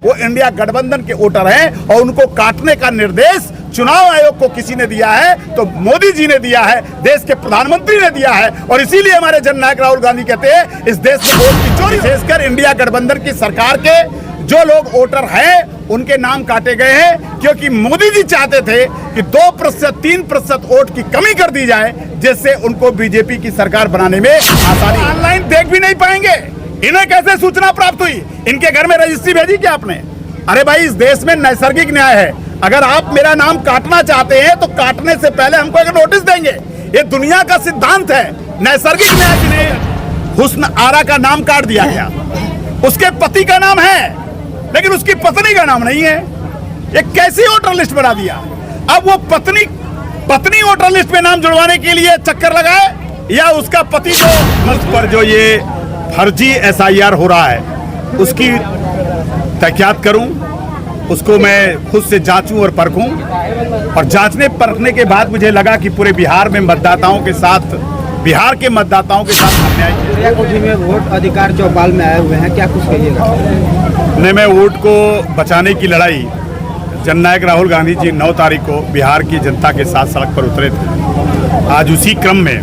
वो इंडिया गठबंधन के वोटर हैं और उनको काटने का निर्देश चुनाव आयोग को किसी ने दिया है तो मोदी जी ने दिया है, देश के प्रधानमंत्री ने दिया है। और इसीलिए हमारे जननायक राहुल गांधी कहते हैं इस देश में वोट की चोरी, विशेषकर इंडिया गठबंधन की सरकार के जो लोग वोटर हैं उनके नाम काटे गए हैं, क्योंकि मोदी जी चाहते थे कि 2% 3% वोट की कमी कर दी जाए, जिससे उनको बीजेपी की सरकार बनाने में आसानी। ऑनलाइन देख भी नहीं पाएंगे, इन्हें कैसे सूचना प्राप्त हुई? इनके घर में रजिस्ट्री भेजी क्या आपने? अरे भाई, इस देश में नैसर्गिक न्याय है। अगर आप मेरा नाम काटना चाहते हैं तो काटने से पहले हमको एक नोटिस देंगे। ये दुनिया का सिद्धांत है, नैसर्गिक न्याय के लिए। हुस्न आरा का नाम काट दिया गया, उसके पति का नाम है लेकिन उसकी पत्नी का नाम नहीं है। ये कैसी वोटर लिस्ट बना दिया? अब वो पत्नी वोटर लिस्ट में नाम जुड़वाने के लिए चक्कर लगाए या उसका पति जो पर जो ये फर्जी SIR हो रहा है उसकी तहकीकात करूं, उसको मैं खुद से जांचूं और परखूं। और जांचने परखने के बाद मुझे लगा कि पूरे बिहार में मतदाताओं के साथ, बिहार के मतदाताओं के साथ अन्याय किया। कोठी में वोट अधिकार चौपाल में आए हुए हैं, क्या कुछ कहिएगा? नहीं, मैं वोट को बचाने की लड़ाई जननायक राहुल गांधी जी 9 तारीख को बिहार की जनता के साथ सड़क पर उतरे थे। आज उसी क्रम में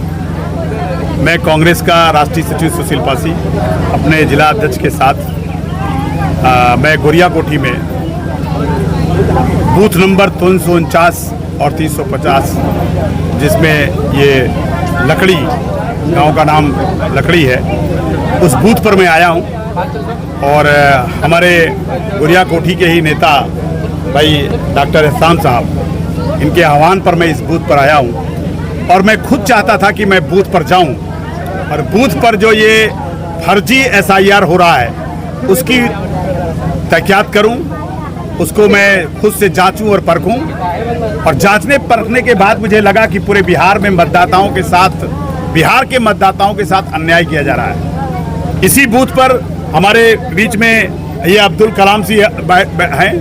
मैं कांग्रेस का राष्ट्रीय सचिव सुशील पासी अपने जिला अध्यक्ष के साथ मैं गोरिया कोठी में बूथ नंबर 349 और 350, जिसमें ये लकड़ी गांव का नाम लकड़ी है, उस बूथ पर मैं आया हूं। और हमारे गोरिया कोठी के ही नेता भाई डॉक्टर एहसान साहब, इनके आह्वान पर मैं इस बूथ पर आया हूं। और मैं खुद चाहता था कि मैं बूथ पर जाऊं और बूथ पर जो ये फर्जी SIR हो रहा है उसकी तहकीकात करूं, उसको मैं खुद से जांचूं और परखूं। और जांचने परखने के बाद मुझे लगा कि पूरे बिहार में मतदाताओं के साथ, बिहार के मतदाताओं के साथ अन्याय किया जा रहा है। इसी बूथ पर हमारे बीच में ये अब्दुल कलाम जी हैं,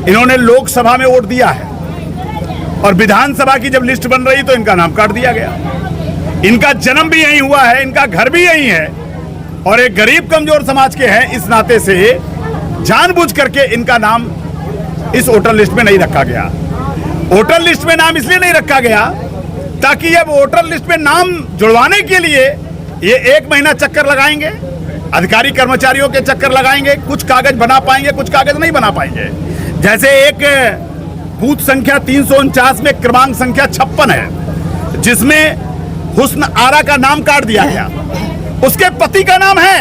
इन्होंने लोकसभा में वोट दिया है और विधानसभा की जब लिस्ट बन रही तो इनका नाम काट दिया गया। इनका जन्म भी यहीं हुआ है, इनका घर भी यहीं है और एक गरीब कमजोर समाज के हैं, इस नाते से जानबूझ करके इनका नाम इस वोटर लिस्ट में नहीं रखा गया। वोटर लिस्ट में नाम इसलिए नहीं रखा गया ताकि अब वोटर लिस्ट में नाम जुड़वाने के लिए ये 1 महीना चक्कर लगाएंगे, अधिकारी कर्मचारियों के चक्कर लगाएंगे, कुछ कागज बना पाएंगे, कुछ कागज नहीं बना पाएंगे। जैसे एक बूथ संख्या 349 में क्रमांक संख्या 56 है, जिसमें हुस्न आरा का नाम काट दिया गया, उसके पति का नाम है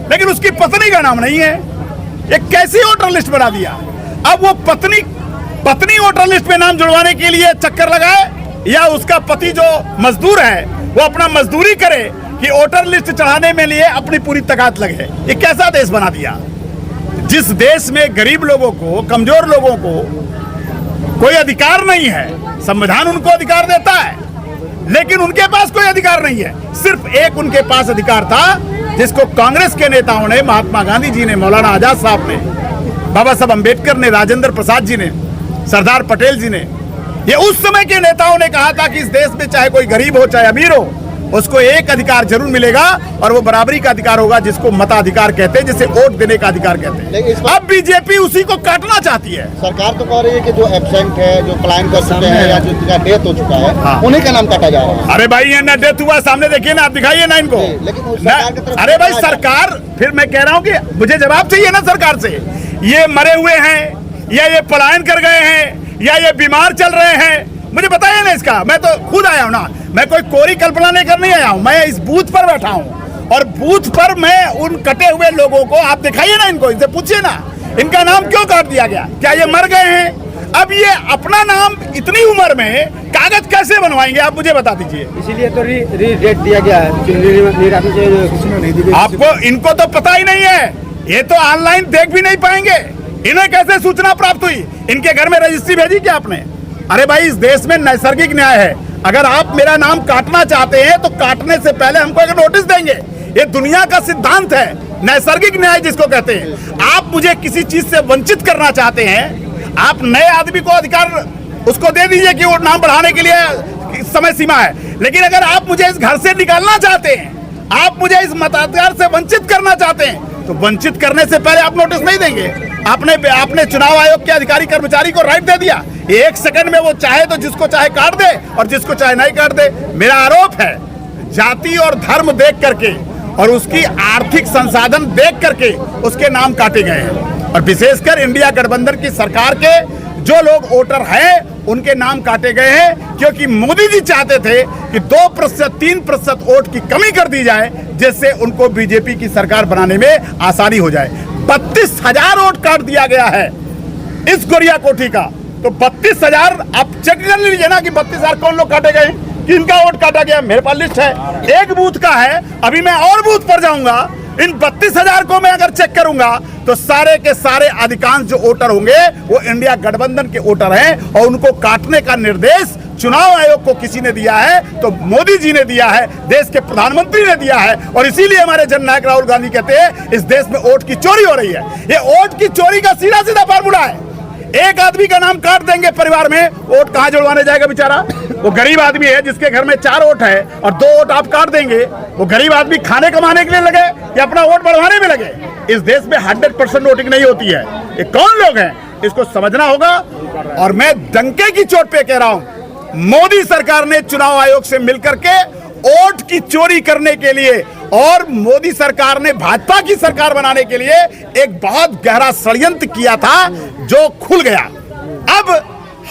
लेकिन उसकी पत्नी का नाम नहीं है। ये कैसी वोटर लिस्ट बना दिया? अब वो पत्नी वोटर लिस्ट में नाम जुड़वाने के लिए चक्कर लगाए या उसका पति जो मजदूर है वो अपना मजदूरी करे कि वोटर लिस्ट चढ़ाने में लिए अपनी पूरी ताकत लगे। ये कैसा देश बना दिया जिस देश में गरीब लोगों को, कमजोर लोगों को कोई अधिकार नहीं है। संविधान उनको अधिकार देता है लेकिन उनके पास कोई अधिकार नहीं है। सिर्फ एक उनके पास अधिकार था जिसको कांग्रेस के नेताओं ने, महात्मा गांधी जी ने, मौलाना आजाद साहब ने, बाबा साहब अम्बेडकर ने, राजेंद्र प्रसाद जी ने, सरदार पटेल जी ने, ये उस समय के नेताओं ने कहा था कि इस देश में चाहे कोई गरीब हो चाहे अमीर हो, उसको एक अधिकार जरूर मिलेगा और वो बराबरी का अधिकार होगा, जिसको मताधिकार कहते हैं, जिसे वोट देने का अधिकार कहते हैं। अब बीजेपी उसी को काटना चाहती है। सरकार तो कह रही है कि जो एब्सेंट है, जो पलायन कर चुके हैं या जो डेथ हो चुका है, हाँ, उन्हीं का नाम काटा जा रहा है। अरे भाई, ये ना डेथ हुआ, सामने देखिए ना, आप दिखाइए ना इनको। अरे भाई सरकार, फिर मैं कह रहा हूँ कि मुझे जवाब चाहिए ना सरकार से। ये मरे हुए हैं या ये पलायन कर गए हैं या ये बीमार चल रहे हैं, मुझे बताइए ना इसका। मैं तो खुद आया हूं ना, मैं कोई कोरी कल्पना लेकर नहीं आया हूं। मैं इस बूथ पर बैठा हूं और बूथ पर मैं उन कटे हुए लोगों को, आप दिखाइए ना इनको, इनसे पूछिए ना इनका नाम क्यों काट दिया गया, क्या ये मर गए हैं? अब ये अपना नाम इतनी उम्र में कागज कैसे बनवाएंगे, आप मुझे बता दीजिए। इसीलिए तो री-डेट दिया गया है। आपको, इनको तो पता ही नहीं है, ये तो ऑनलाइन देख भी नहीं पाएंगे। इन्हें कैसे सूचना प्राप्त हुई? इनके घर में रजिस्ट्री भेजी क्या आपने? अरे भाई, इस देश में नैसर्गिक न्याय है। अगर आप मेरा नाम काटना चाहते हैं तो काटने से पहले हमको एक नोटिस देंगे। ये दुनिया का सिद्धांत है, नैसर्गिक न्याय जिसको कहते हैं। आप मुझे किसी चीज से वंचित करना चाहते हैं, आप नए आदमी को अधिकार उसको दे दीजिए कि वो नाम बढ़ाने के लिए समय सीमा है, लेकिन अगर आप मुझे इस घर से निकालना चाहते हैं, आप मुझे इस मताधिकार से वंचित करना चाहते हैं, तो वंचित करने से पहले आप नोटिस नहीं देंगे? आपने चुनाव आयोग के अधिकारी कर्मचारी को राइट दे दिया, 1 सेकंड में वो चाहे तो जिसको चाहे काट दे और जिसको चाहे नहीं काट दे। मेरा आरोप है जाति और धर्म देख करके और उसकी आर्थिक संसाधन देख करके उसके नाम काटे गए हैं, और विशेषकर इंडिया गठबंधन की सरकार के जो लोग वोटर हैं उनके नाम काटे गए हैं, क्योंकि मोदी जी चाहते थे कि 2% 3% वोट की कमी कर दी जाए, जिससे उनको बीजेपी की सरकार बनाने में आसानी हो जाए। 32,000 वोट काट दिया गया है इस गोरिया कोठी का, तो 32,000 आप चेक कर लीजिए ना कि 32,000 कौन लोग काटे गए, किनका वोट काटा गया। मेरे पास लिस्ट है, एक बूथ का है, अभी मैं और बूथ पर जाऊंगा, इन 32,000 को मैं अगर चेक करूंगा तो सारे के सारे अधिकांश जो वोटर होंगे वो इंडिया गठबंधन के वोटर हैं, और उनको काटने का निर्देश चुनाव आयोग को किसी ने दिया है तो मोदी जी ने दिया है, देश के प्रधानमंत्री ने दिया है। और इसीलिए हमारे जननायक राहुल गांधी कहते हैं इस देश में वोट की चोरी हो रही है। ये वोट की चोरी का सीधा सीधा फार्मूला है। एक आदमी का नाम काट देंगे परिवार में, वोट कहां जुड़वाने जाएगा बेचारा? वो गरीब आदमी है जिसके घर में 4 वोट है और 2 वोट आप काट देंगे, वो गरीब आदमी खाने कमाने के लिए लगे या अपना वोट बढ़वाने में लगे? इस देश में 100% वोटिंग नहीं होती है। ये कौन लोग हैं, इसको समझना होगा। और मैं डंके की चोट पे कह रहा हूं, मोदी सरकार ने चुनाव आयोग से मिलकर के वोट की चोरी करने के लिए और मोदी सरकार ने भाजपा की सरकार बनाने के लिए एक बहुत गहरा षड्यंत्र किया था जो खुल गया। अब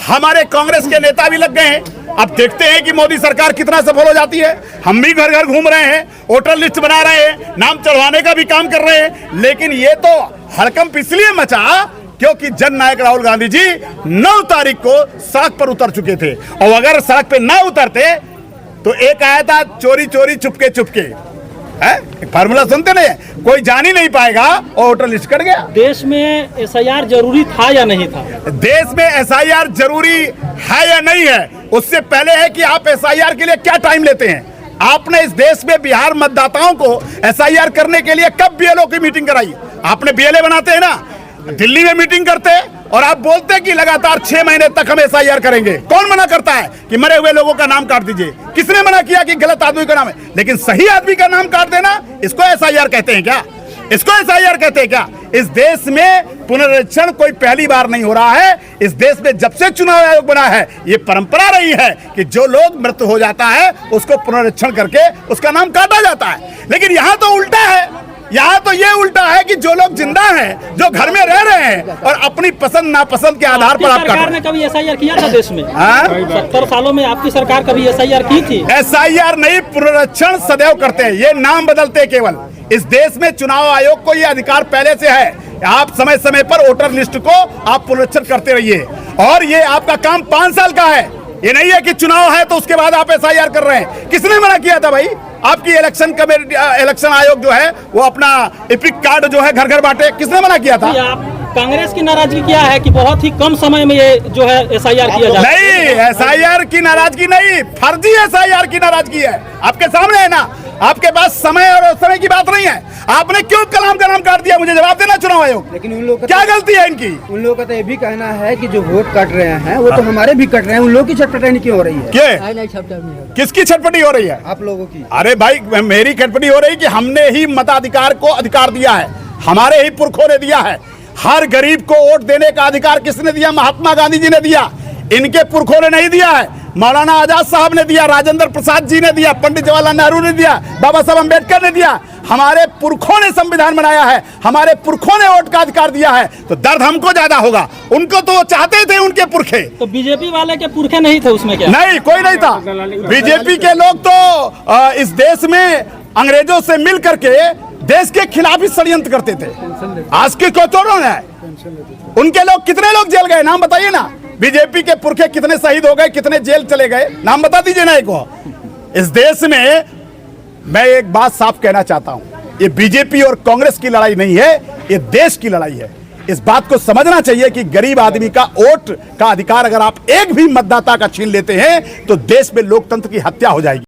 हमारे कांग्रेस के नेता भी लग गए हैं। अब देखते हैं कि मोदी सरकार कितना सफल हो जाती है। हम भी घर घर घूम रहे हैं, वोटर लिस्ट बना रहे हैं, नाम चढ़वाने का भी काम कर रहे हैं, लेकिन ये तो हड़कंप इसलिए मचा क्योंकि जननायक राहुल गांधी जी 9 तारीख को सड़क पर उतर चुके थे, और अगर सड़क पे ना उतरते तो एक आया था चोरी चोरी चुपके चुपके, फार्मूला सुनते नहीं, कोई जान ही नहीं पाएगा और वोटर लिस्ट कट गया। देश में SIR जरूरी था या नहीं था? देश में SIR जरूरी है या नहीं है, उससे पहले है कि आप SIR के लिए क्या टाइम लेते हैं। आपने इस देश में बिहार मतदाताओं को SIR करने के लिए कब BLO की मीटिंग कराई? आपने BLA बनाते हैं ना, दिल्ली में मीटिंग करते हैं और आप बोलते हैं कि लगातार 6 महीने तक हम SIR करेंगे। कौन मना करता है कि मरे हुए लोगों का नाम काट दीजिए? किसने मना किया कि गलत आदमी का नाम है? लेकिन सही आदमी का नाम काट देना, इसको SIR कहते हैं क्या? इसको SIR कहते हैं क्या? इस देश में पुनरीक्षण कोई पहली बार नहीं हो रहा है। इस देश में जब से चुनाव आयोग बना है ये परंपरा रही है कि जो लोग मृत्यु हो जाता है उसको पुनरीक्षण करके उसका नाम काटा जाता है। लेकिन यहाँ तो उल्टा है, यहाँ तो ये उल्टा है कि जो लोग जिंदा हैं, जो घर में रह रहे हैं और अपनी पसंद नापसंद के आधार पर आप सरकार ने कभी SIR किया था देश में? 70 सालों में आपकी सरकार कभी SIR की थी? SIR नहीं, पुनरीक्षण सदैव करते हैं, ये नाम बदलते हैं केवल। इस देश में चुनाव आयोग को ये अधिकार पहले से है, आप समय समय पर वोटर लिस्ट को आप पुनरीक्षण करते रहिए, और ये आपका काम 5 साल का है। ये नहीं है कि चुनाव है तो उसके बाद आप SIR कर रहे हैं। किसने मना किया था भाई? आपकी इलेक्शन कमेटी, इलेक्शन आयोग जो है वो अपना एपिक कार्ड जो है घर घर बांटे, किसने मना किया था? आप कांग्रेस की नाराजगी क्या है कि बहुत ही कम समय में ये जो है SIR किया जाता है? नहीं, SIR की नाराजगी नहीं, फर्जी SIR की नाराजगी है। आपके सामने है ना, आपके पास समय और समय की बात नहीं है। आपने क्यों कलाम का नाम काट दिया? मुझे जवाब देना चुनाव आयोग। लेकिन उन लोगों का क्या गलती है इनकी? उन लोगों का तो ये भी कहना है कि जो वोट काट रहे हैं वो तो हमारे भी कट रहे हैं, उन लोगों की छटपटाई क्यों हो रही है? किसकी छटपटी हो रही है? आप लोगों की। अरे भाई, मेरी छटपटी हो रही कि हमने ही मताधिकार को अधिकार दिया है, हमारे ही पुरखों ने दिया है। हर गरीब को वोट देने का अधिकार किसने दिया? महात्मा गांधी जी ने दिया, इनके पुरखों ने नहीं दिया है। मौलाना आजाद साहब ने दिया, राजेंद्र प्रसाद जी ने दिया, पंडित जवाहरलाल नेहरू ने दिया, बाबा साहब अम्बेडकर ने दिया। हमारे पुरखों ने संविधान बनाया है, हमारे पुरखों ने वोट का अधिकार दिया है, तो दर्द हमको ज्यादा होगा। उनको तो चाहते थे उनके पुरखे, तो बीजेपी वाले के पुरखे नहीं थे उसमें क्या? नहीं, कोई नहीं था। बीजेपी के लोग तो इस देश में अंग्रेजों से मिल करके देश के खिलाफ ही षड्यंत्र करते थे। आज के कोचोरों ने, उनके लोग, कितने लोग जेल गए, नाम बताइए ना। बीजेपी के पुरखे कितने शहीद हो गए, कितने जेल चले गए, नाम बता दीजिए ना एक। इस देश में मैं एक बात साफ कहना चाहता हूं, ये बीजेपी और कांग्रेस की लड़ाई नहीं है, ये देश की लड़ाई है। इस बात को समझना चाहिए कि गरीब आदमी का वोट का अधिकार अगर आप एक भी मतदाता का छीन लेते हैं तो देश में लोकतंत्र की हत्या हो जाएगी।